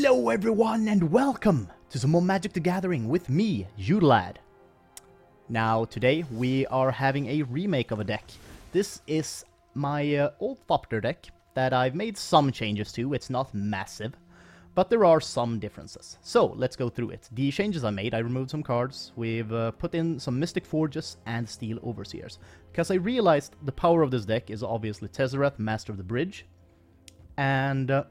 Hello everyone and welcome to some more Magic the Gathering with me, Udalad. Now today we are having a remake of a deck. This is my old thopter deck that I've made some changes to. It's not massive, but there are some differences. So let's go through it. The changes I made, I removed some cards. We've put in some Mystic Forges and Steel Overseers. Because I realized the power of this deck is obviously Tezzeret, Master of the Bridge. And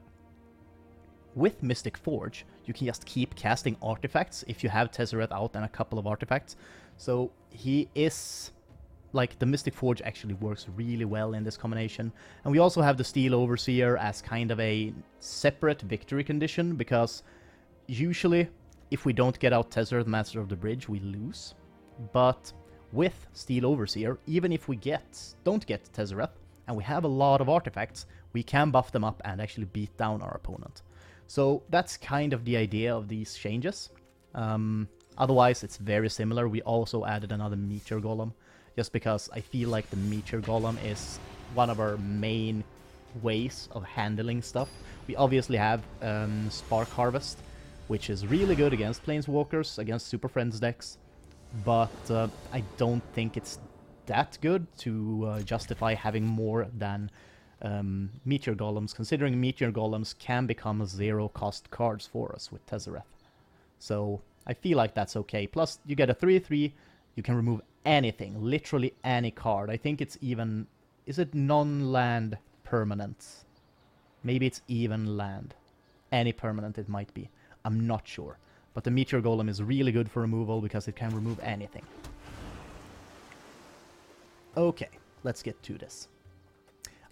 with Mystic Forge, you can just keep casting artifacts if you have Tezzeret out and a couple of artifacts. So he is... like, the Mystic Forge actually works really well in this combination. And we also have the Steel Overseer as kind of a separate victory condition, because usually, if we don't get out Tezzeret, Master of the Bridge, we lose. But with Steel Overseer, even if we don't get Tezzeret, and we have a lot of artifacts, we can buff them up and actually beat down our opponent. So that's kind of the idea of these changes. Otherwise, it's very similar. We also added another Meteor Golem, just because I feel like the Meteor Golem is one of our main ways of handling stuff. We obviously have Spark Harvest, which is really good against Planeswalkers, against Superfriends decks, but I don't think it's that good to justify having more than Meteor Golems, considering Meteor Golems can become zero-cost cards for us with Tezzeret. So I feel like that's okay. Plus, you get a 3/3, you can remove anything, literally any card. I think it's even... is it non-land permanents? Maybe it's even land. Any permanent it might be. I'm not sure. But the Meteor Golem is really good for removal because it can remove anything. Okay, let's get to this.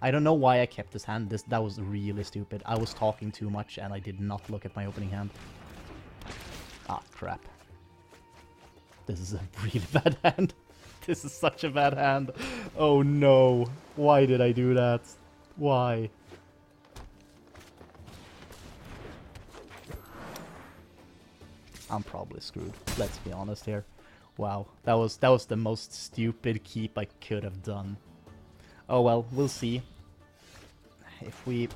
I don't know why I kept this hand. That was really stupid. I was talking too much and I did not look at my opening hand. Ah, crap. This is a really bad hand. This is such a bad hand. Oh no. Why did I do that? Why? I'm probably screwed. Let's be honest here. Wow. That was the most stupid keep I could have done. Oh well, we'll see. If we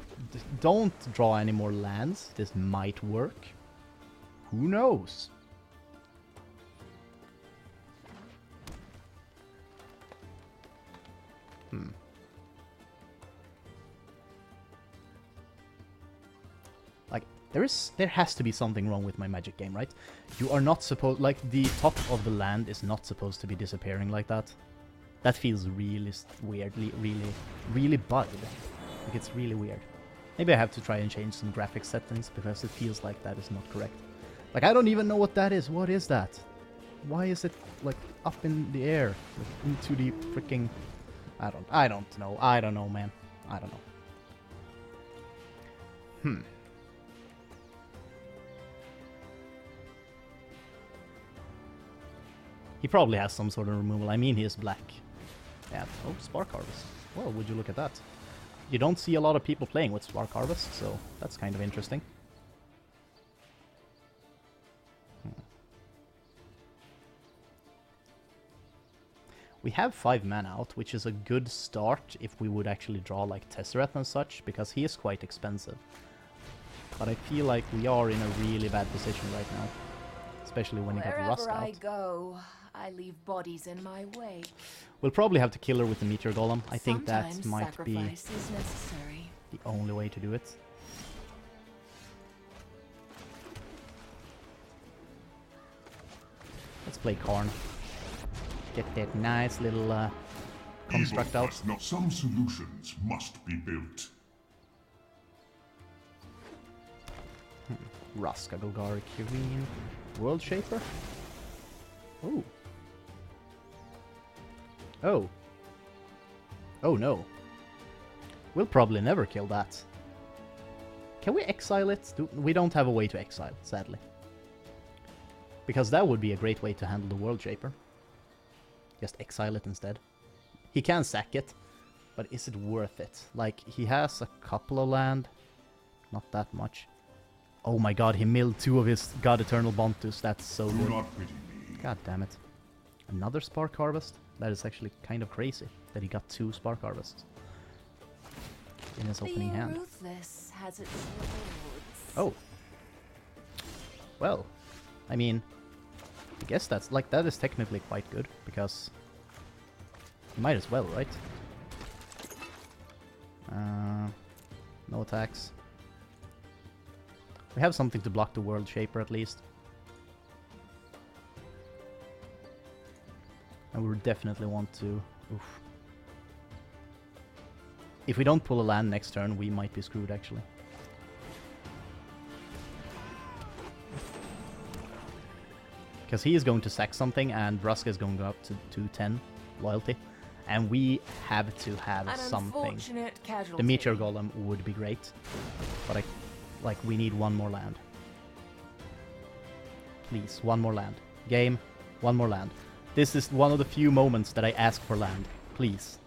don't draw any more lands, this might work. Who knows? Like, there has to be something wrong with my Magic game, right? You are not supposed... like, the top of the land is not supposed to be disappearing like that. That feels really weirdly, really bugged. Like, it's really weird. Maybe I have to try and change some graphics settings, because it feels like that is not correct. Like, I don't even know what that is. What is that? Why is it, like, up in the air? Like, into the freaking... I don't know. I don't know, man. I don't know. He probably has some sort of removal. I mean, he is black. Yeah. Oh, Spark Harvest. Well, would you look at that? You don't see a lot of people playing with Spark Harvest, so that's kind of interesting. We have 5 mana out, which is a good start if we would actually draw like Tezzeret and such, because he is quite expensive. But I feel like we are in a really bad position right now, especially when you get Rust out. Wherever I go, I leave bodies in my way. We'll probably have to kill her with the Meteor Golem. I think that might be is necessary. the only way to do it. Let's play Karn. Get that nice little construct out. Some solutions must be built. Ruska, Golgari, Kireen, World Shaper? Oh. Oh. Oh no. We'll probably never kill that. Can we exile it? We don't have a way to exile, sadly. Because that would be a great way to handle the World Shaper. Just exile it instead. He can sack it, but is it worth it? Like, he has a couple of land. Not that much. Oh my god, he milled 2 of his God Eternal Bontus. That's so good. Do not pity me. God damn it. Another Spark Harvest? That is actually kind of crazy that he got 2 Spark Harvests in his opening hand. Ruthless has its rewards. Oh. Well, I mean, I guess that's like that is technically quite good because you might as well, right? No attacks. We have something to block the World Shaper at least. And we definitely want to... Oof. If we don't pull a land next turn, we might be screwed actually. Because he is going to sack something and Bruska is going to go up to 210 loyalty. And we have to have something. The Meteor Golem would be great. But we need one more land. Please, one more land. Game, one more land. This is one of the few moments that I ask for land. Please.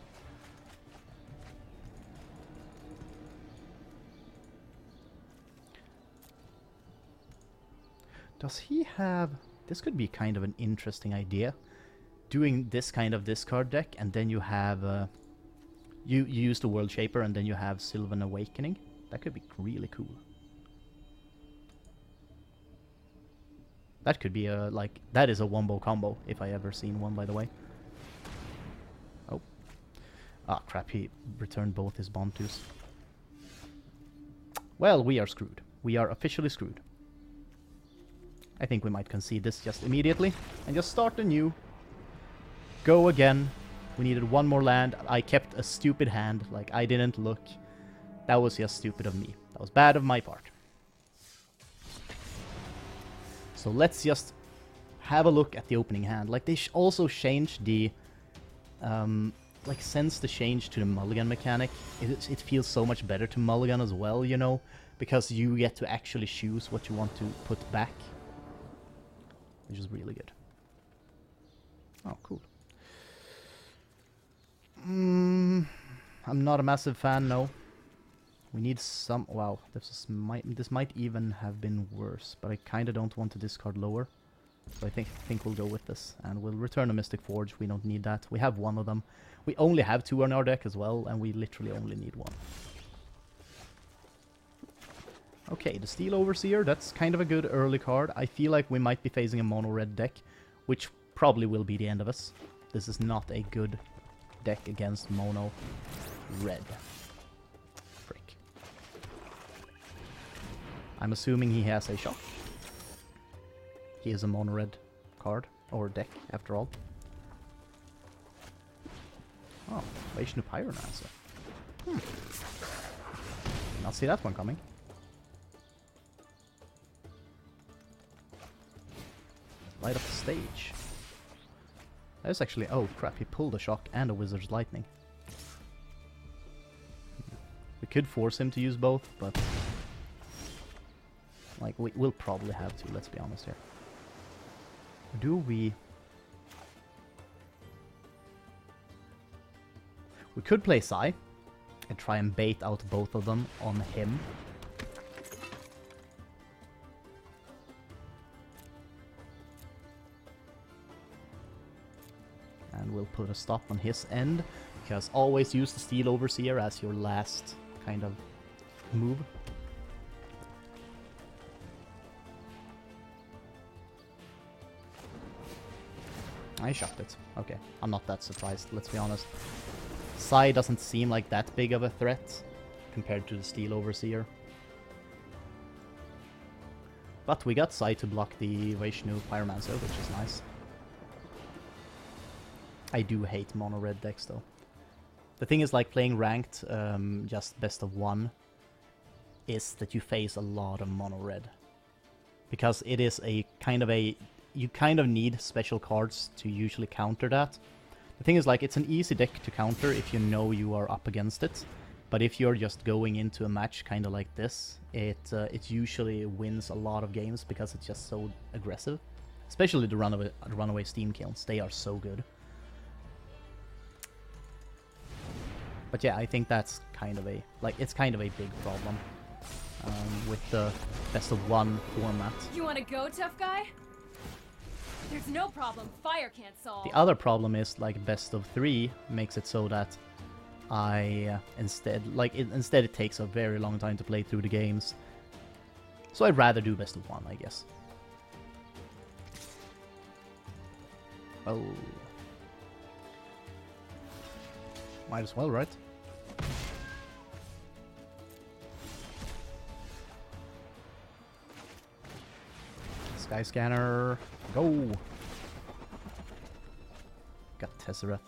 Does he have... This could be kind of an interesting idea. Doing this kind of discard deck, and then you have... you use the World Shaper, and then you have Sylvan Awakening. That could be really cool. That could be a, like... That is a wombo combo, if I ever seen one, by the way. Oh. Ah, crap, he returned both his Bontus. Well, we are screwed. We are officially screwed. I think we might concede this just immediately and just start anew. Go again. We needed one more land. I kept a stupid hand. Like, I didn't look. That was just stupid of me. That was bad of my part. So let's just have a look at the opening hand. Like, they also changed the... like, since the change to the mulligan mechanic, it feels so much better to mulligan as well, you know? Because you get to actually choose what you want to put back. Which is really good. Oh, cool. I'm not a massive fan, no. We need some... Wow, this might even have been worse, but I kind of don't want to discard lower. So I think we'll go with this, and we'll return a Mystic Forge. We don't need that. We have one of them. We only have two on our deck as well, and we literally only need one. Okay, the Steel Overseer, that's kind of a good early card. I feel like we might be facing a mono-red deck, which probably will be the end of us. This is not a good deck against mono-red. Frick. I'm assuming he has a shock. He is a mono-red card, or deck, after all. Oh, Vishnu Pyromancer. Did not see that one coming. Light up the stage. That is actually... Oh, crap, he pulled a shock and a Wizard's Lightning. We could force him to use both, but... Like, we'll probably have to, let's be honest here. Do we... We could play Sai and try and bait out both of them on him. And we'll put a stop on his end, because always use the Steel Overseer as your last kind of move. I shocked it. Okay, I'm not that surprised, let's be honest. Sai doesn't seem like that big of a threat compared to the Steel Overseer. But we got Sai to block the Vishnu Pyromancer, which is nice. I do hate mono-red decks, though. The thing is, like, playing ranked, just best of one, is that you face a lot of mono-red. Because it is a kind of a... You kind of need special cards to usually counter that. The thing is, like, it's an easy deck to counter if you know you are up against it. But if you're just going into a match kind of like this, it usually wins a lot of games because it's just so aggressive. Especially the runaway Steam kills, they are so good. But yeah, I think that's kind of a, like, it's kind of a big problem with the best of one format. You want to go, tough guy? There's no problem fire can't solve. The other problem is, like, best of three makes it so that I instead it takes a very long time to play through the games. So I'd rather do best of one, I guess. Well... might as well, right? Sky Scanner, go! Got Tezzeret.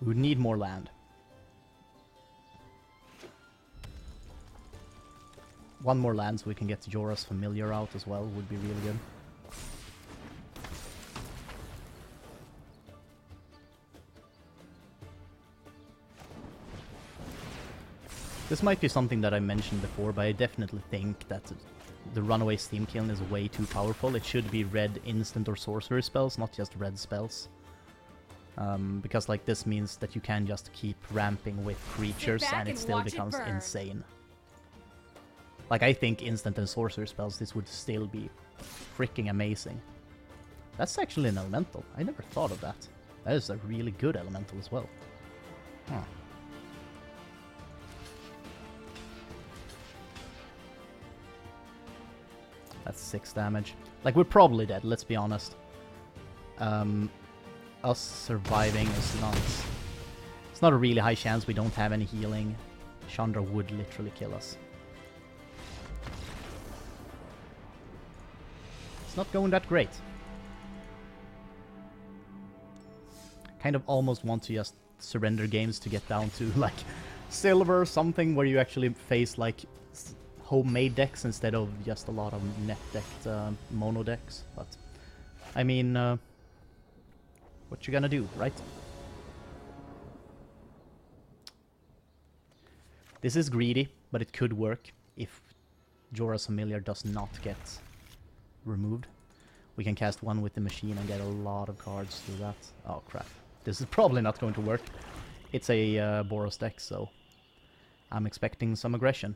We would need more land. One more land so we can get Jorah's Familiar out as well would be really good. This might be something that I mentioned before, but I definitely think that the Runaway Steam Kiln is way too powerful. It should be red instant or sorcery spells, not just red spells. Because like this means that you can just keep ramping with creatures and it still becomes insane. Like I think instant and sorcery spells, this would still be freaking amazing. That's actually an elemental. I never thought of that. That is a really good elemental as well. Huh. That's 6 damage. Like, we're probably dead, let's be honest. Us surviving is not... It's not a really high chance we don't have any healing. Chandra would literally kill us. It's not going that great. Kind of almost want to just surrender games to get down to, like, silver or something where you actually face, like... homemade decks instead of just a lot of net-decked mono decks, but I mean, what you gonna do, right? This is greedy, but it could work if Jorah's Familiar does not get removed. We can cast one with the machine and get a lot of cards through that. Oh crap, this is probably not going to work. It's a Boros deck, so I'm expecting some aggression.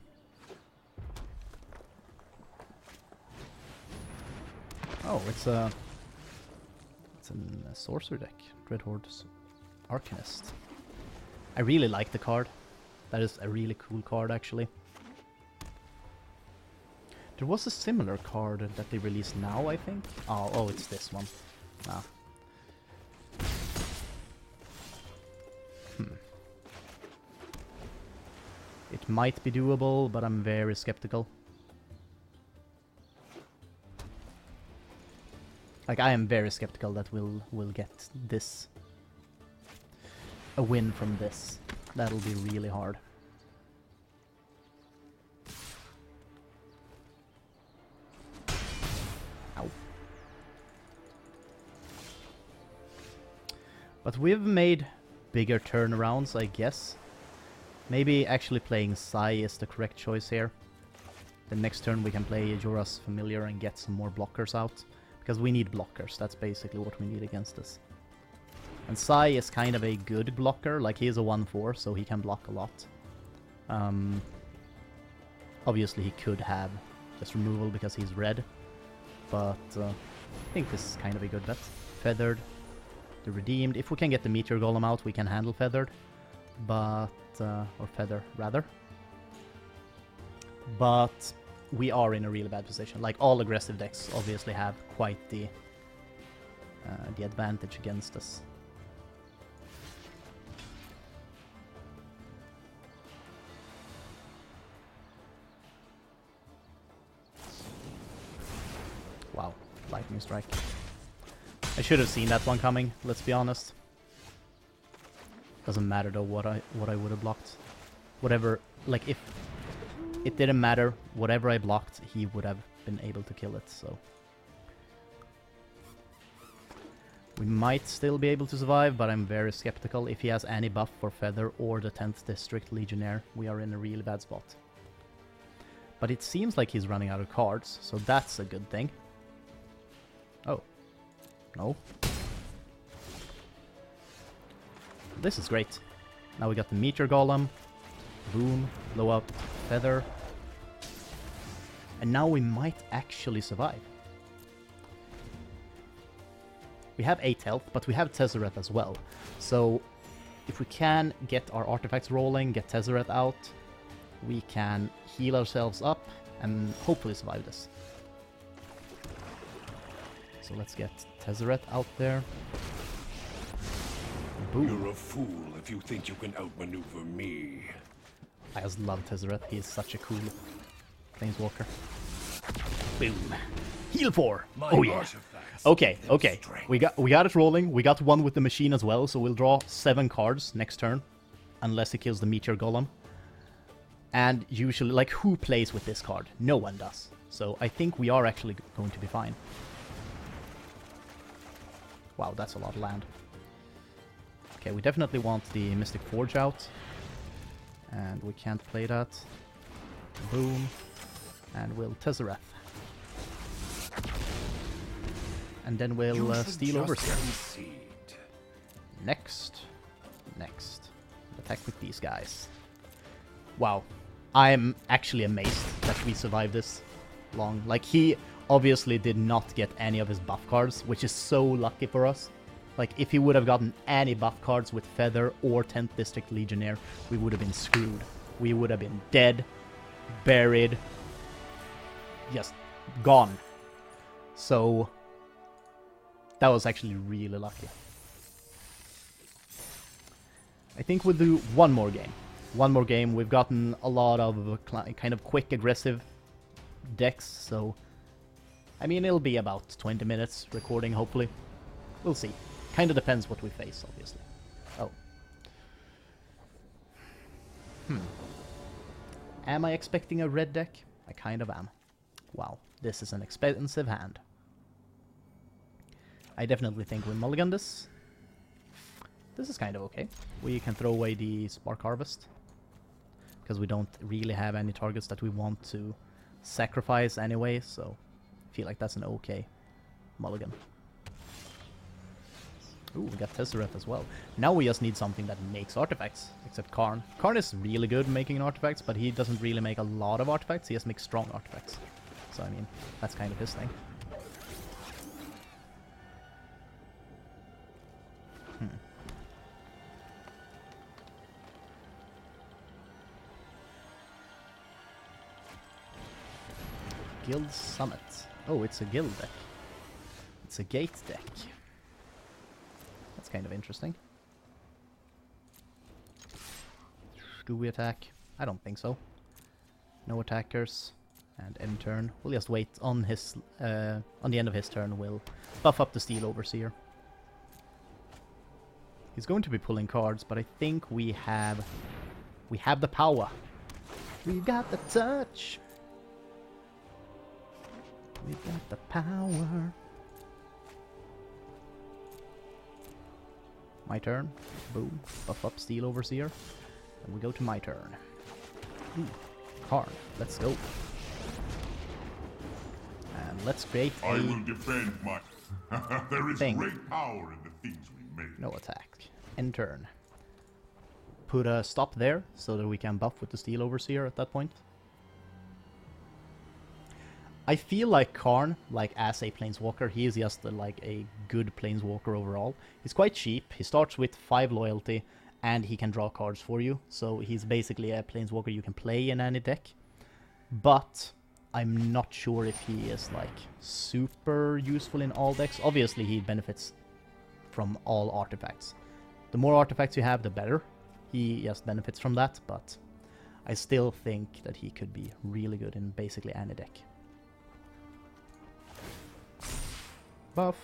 Oh, it's a sorcerer deck. Dreadhorde Arcanist. I really like the card. That is a really cool card, actually. There was a similar card that they released now, I think. Oh, it's this one. Ah. It might be doable, but I'm very skeptical. Like, I am very skeptical that we'll get this. A win from this. That'll be really hard. Ow. But we've made bigger turnarounds, I guess. Maybe actually playing Sai is the correct choice here. The next turn we can play Jorah's Familiar and get some more blockers out. Because we need blockers, that's basically what we need against this. And Sai is kind of a good blocker, like he is a 1/4, so he can block a lot. Obviously he could have just removal because he's red, but I think this is kind of a good bet. Feathered, the Redeemed. If we can get the Meteor Golem out, we can handle Feathered, but... or Feather, rather. But... we are in a really bad position. Like, all aggressive decks obviously have quite the advantage against us. Wow, lightning strike. I should have seen that one coming, let's be honest. Doesn't matter though what I would have blocked. Whatever, like if it didn't matter, whatever I blocked, he would have been able to kill it, so. We might still be able to survive, but I'm very skeptical. If he has any buff for Feather or the 10th District Legionnaire, we are in a really bad spot. But it seems like he's running out of cards, so that's a good thing. Oh. No. This is great. Now we got the Meteor Golem. Boom. Blow up. Feather. And now we might actually survive. We have 8 health, but we have Tezzeret as well. So, if we can get our artifacts rolling, get Tezzeret out, we can heal ourselves up and hopefully survive this. So let's get Tezzeret out there. Boom. You're a fool if you think you can outmaneuver me. I just love Tezzeret. He is such a cool planeswalker. Boom. Heal 4. Oh yeah. Okay, okay. We got it rolling. We got one with the machine as well, so we'll draw 7 cards next turn. Unless he kills the Meteor Golem. And usually, like, who plays with this card? No one does. So I think we are actually going to be fine. Wow, that's a lot of land. Okay, we definitely want the Mystic Forge out. And we can't play that. Boom. And we'll Tezzeret. And then we'll steal Overseer. Next. Attack with these guys. Wow. I'm actually amazed that we survived this long. Like, he obviously did not get any of his buff cards, which is so lucky for us. Like, if he would have gotten any buff cards with Feather or 10th District Legionnaire, we would have been screwed. We would have been dead, buried, just gone. So, that was actually really lucky. I think we'll do one more game. One more game. We've gotten a lot of kind of quick, aggressive decks, so... I mean, it'll be about 20 minutes recording, hopefully. We'll see. Kind of depends what we face, obviously. Oh. Am I expecting a red deck? I kind of am. Wow, this is an expensive hand. I definitely think we'll mulligan this. This is kind of okay. We can throw away the Spark Harvest. Because we don't really have any targets that we want to sacrifice anyway, so I feel like that's an okay mulligan. Ooh, we got Tezzeret as well. Now we just need something that makes artifacts, except Karn. Karn is really good making artifacts, but he doesn't really make a lot of artifacts, he just makes strong artifacts. So, I mean, that's kind of his thing. Guild Summit. Oh, it's a guild deck. It's a gate deck. That's kind of interesting. Do we attack? I don't think so. No attackers. And end turn. We'll just wait on his on the end of his turn. We'll buff up the Steel Overseer. He's going to be pulling cards, but I think we have the power. We got the touch. We got the power. My turn. Boom. Buff up Steel Overseer. And we go to my turn. Ooh. Karn. Let's go. And let's create a... I will defend my... There is great power in the things we make. No attack. End turn. Put a stop there, so that we can buff with the Steel Overseer at that point. I feel like Karn, like as a planeswalker, he is just like a good planeswalker overall. He's quite cheap. He starts with 5 loyalty, and he can draw cards for you. So he's basically a planeswalker you can play in any deck. But I'm not sure if he is like super useful in all decks. Obviously, he benefits from all artifacts. The more artifacts you have, the better. He just benefits from that, but I still think that he could be really good in basically any deck. Buff.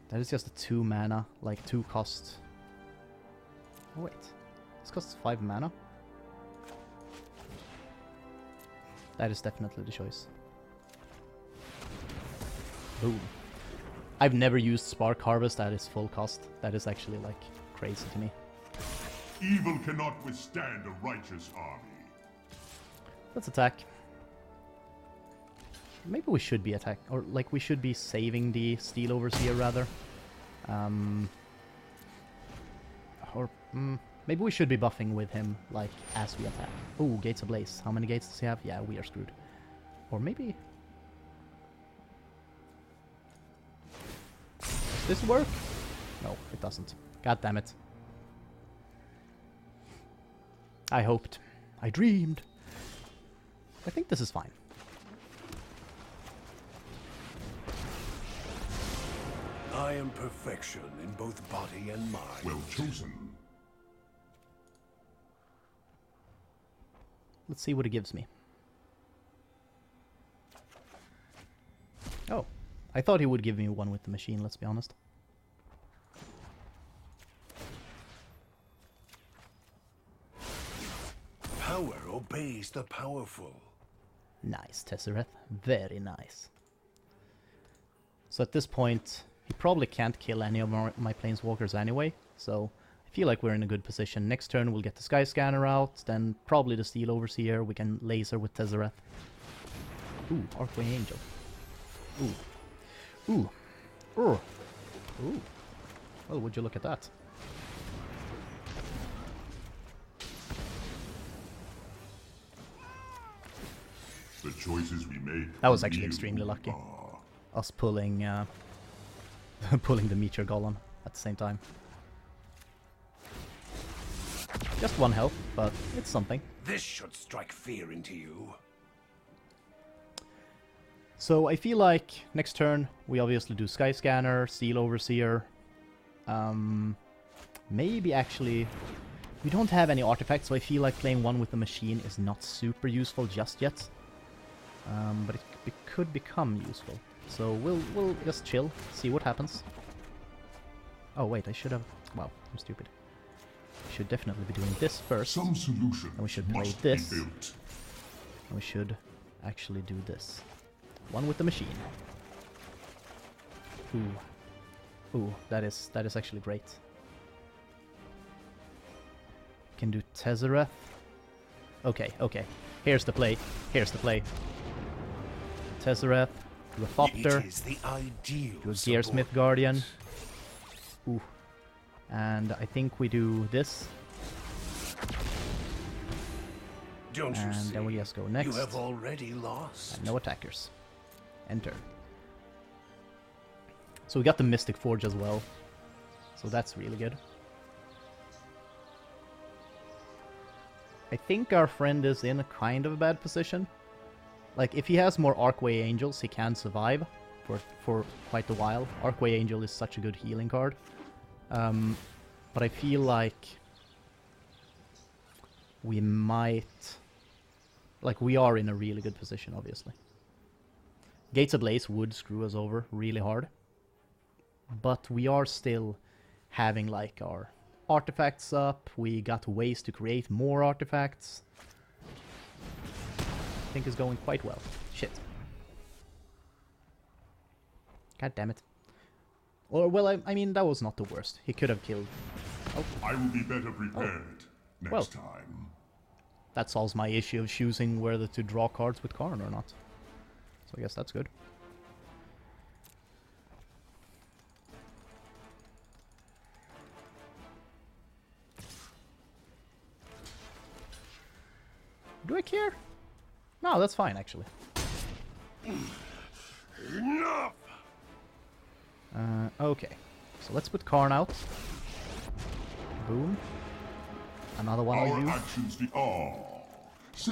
That is just a 2 mana, like 2 cost. Oh wait, this costs 5 mana. That is definitely the choice. Boom. I've never used Spark Harvest at its full cost. That is actually like crazy to me. Evil cannot withstand a righteous army. Let's attack. Maybe we should be attack, or like we should be saving the Steel Overseer rather. Maybe we should be buffing with him like as we attack. Oh, Gates Ablaze. How many gates does he have? Yeah, we are screwed. Or maybe... Does this work? No, it doesn't. God damn it. I hoped. I dreamed. I think this is fine. I am perfection in both body and mind. Well chosen. Let's see what it gives me. Oh, I thought he would give me one with the machine, let's be honest. Power obeys the powerful. Nice, Tezzeret. Very nice. So at this point, he probably can't kill any of my planeswalkers anyway, so I feel like we're in a good position. Next turn we'll get the Sky Scanner out, then probably the Steel Overseer. We can laser with Tezzeret. Ooh, Archway Angel. Ooh. Ooh. Ooh. Ooh. Well, would you look at that? The choices we make. That was actually extremely lucky. Us pulling pulling the Meteor Golem at the same time. Just 1 health, but it's something. This should strike fear into you. So I feel like next turn we obviously do Sky Scanner, Steel Overseer. Maybe actually we don't have any artifacts, so I feel like playing one with the machine is not super useful just yet. But it could become useful. So we'll just chill, see what happens. Oh wait, I should have. Wow, I'm stupid. We should definitely be doing this first. Some solution. And we should play must this. Be built. And we should actually do this. One with the machine. Ooh. Ooh, that is actually great. Can do Tezzeret. Okay, okay. Here's the play. Here's the play. Tezzeret. Do a thopter. It is the ideal Do a Gearsmith Guardian. Ooh. And I think we do this. Don't you And see? then we just go next. You have already lost. And no attackers. Enter. So we got the Mystic Forge as well. So that's really good. I think our friend is in a kind of a bad position. Like, if he has more Archway Angels, he can survive for quite a while. Archway Angel is such a good healing card. But I feel like we might... Like, we are in a really good position, obviously. Gates Ablaze would screw us over really hard. But we are still having, like, our artifacts up. We got ways to create more artifacts. I think is going quite well. Shit. God damn it. Or, well, I mean, that was not the worst. He could have killed... Oh. I will be better prepared next time. That solves my issue of choosing whether to draw cards with Karn or not. So I guess that's good. Do I care? No, that's fine, actually. Enough! Okay. So let's put Karn out. Boom. Another one Our of you. actions say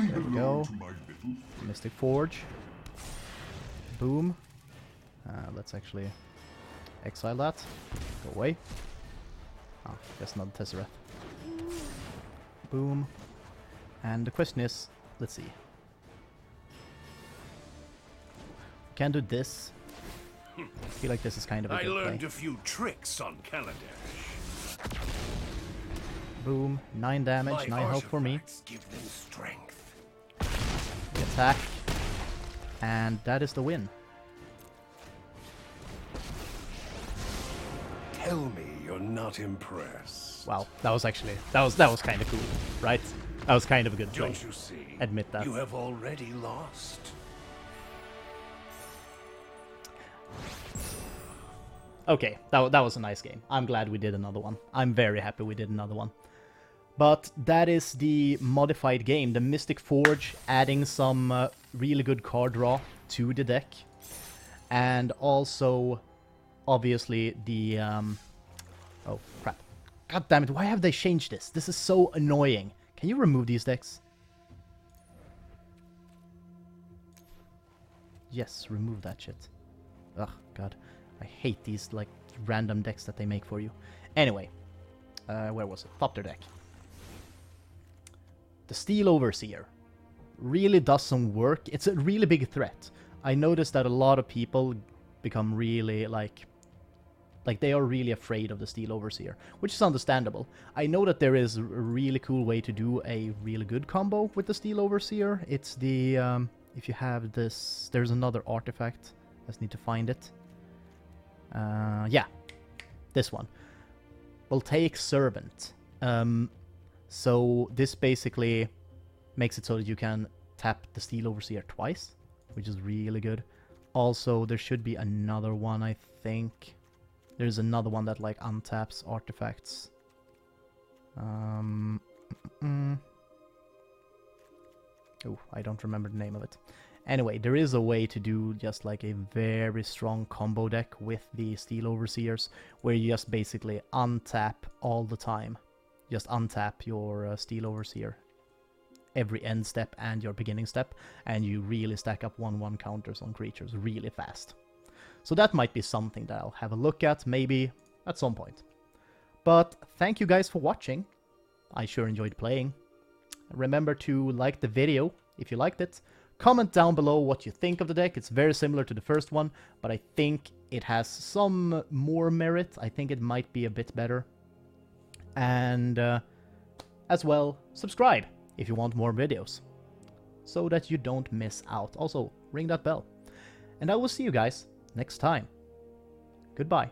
There we hello go. to my little Mystic Forge. Boom. Let's actually exile that. Go away. Oh, guess not Tezzeret. Boom. And the question is, let's see. Can do this. I feel like this is kind of a I good learned play. a few tricks on Kaladesh. Boom. 9 damage, My 9 health for me. artifacts give them strength. Attack. And that is the win. Tell me you're not impressed. Wow, that was actually that was kind of cool, right? That was kind of a good play. Don't you see? Admit that. You have already lost. Okay, that was a nice game. I'm glad we did another one. I'm very happy we did another one. But that is the modified game, the Mystic Forge, adding some really good card draw to the deck. And also, obviously, the... Oh, crap. God damn it, why have they changed this? This is so annoying. Can you remove these decks? Yes, remove that shit. Ugh, god. I hate these, like, random decks that they make for you. Anyway. Where was it? Thopter deck. The Steel Overseer. Really does some work. It's a really big threat. I noticed that a lot of people become really, like they are really afraid of the Steel Overseer, which is understandable. I know that there is a really cool way to do a really good combo with the Steel Overseer. It's the, if you have this, there's another artifact. I just need to find it. Yeah, this one. We'll take Servant. So this basically makes it so that you can tap the Steel Overseer twice, which is really good. Also, there should be another one, I think. There's another one that, like, untaps artifacts. Oh, I don't remember the name of it. Anyway, there is a way to do just, like, a very strong combo deck with the Steel Overseers, where you just basically untap all the time. Just untap your Steel Overseer every end step and your beginning step, and you really stack up 1/1 counters on creatures really fast. So that might be something that I'll have a look at, maybe, at some point. But thank you guys for watching. I sure enjoyed playing. Remember to like the video if you liked it. Comment down below what you think of the deck. It's very similar to the first one, but I think it has some more merit. I think it might be a bit better. And as well, subscribe if you want more videos, so that you don't miss out. Also, ring that bell. And I will see you guys next time. Goodbye.